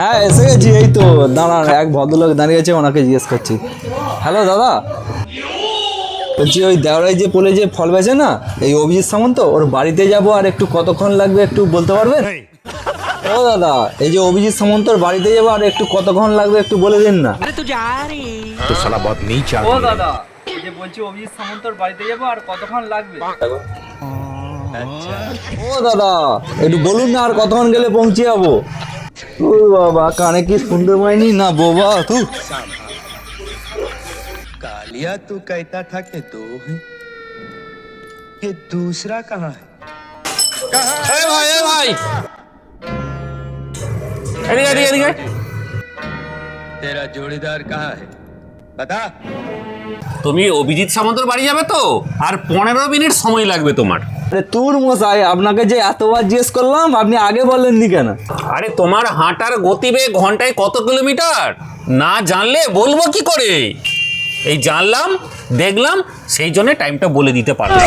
হ্যাঁ এসে গেছি, এই তো দাঁড়ান, এক ভদ্রলোক দাঁড়িয়ে আছে, ওনাকে জিজ্ঞেস করছি। হ্যালো দাদা, বলছি ওই দেওয়ারাই যে পোলে যে ফল বেচে না, এই অভিজিৎ সামন্ত, ওর বাড়িতে যাব, আর একটু কতক্ষণ লাগবে একটু বলতে পারবেন? ও দাদা, এই যে অভিজিৎ সামন্তর বাড়িতে যাবো, আর একটু কতক্ষণ লাগবে একটু বলে দিন না। तो साला बहुत नीच ও आदमी है। দাদা, এই যে বলছি অভিজিৎ সামন্তর বাড়িতে যাবো, আর কতক্ষণ লাগবে? ও দাদা, একটু বলুন না, আর কতক্ষণ গেলে পৌঁছে যাবো? ও বাবা, কানে কি শুনতে পাইনি না বাবা তুই। कालिया तू कहता था कि दो है, ये दूसरा कहाँ है? এই ভাই এদিকে এদিকে এদিকে। तेरा जोड़ीदार कहाँ है? बता। তুমি অভিজিৎ সামন্তর বাড়ি যাবে তো, আর 15 মিনিট সময় লাগবে তোমার। আরে তুর মশাই, আপনাকে যে এতবার জিজ্ঞেস করলাম, আপনি আগে বললেননি কেন? আরে তোমার হাঁটার গতিবেগ ঘন্টায় কত কিলোমিটার না জানলে বলবো কি করে? এই জানলাম, দেখলাম, সেই জন্য টাইমটা বলে দিতে পারলাম।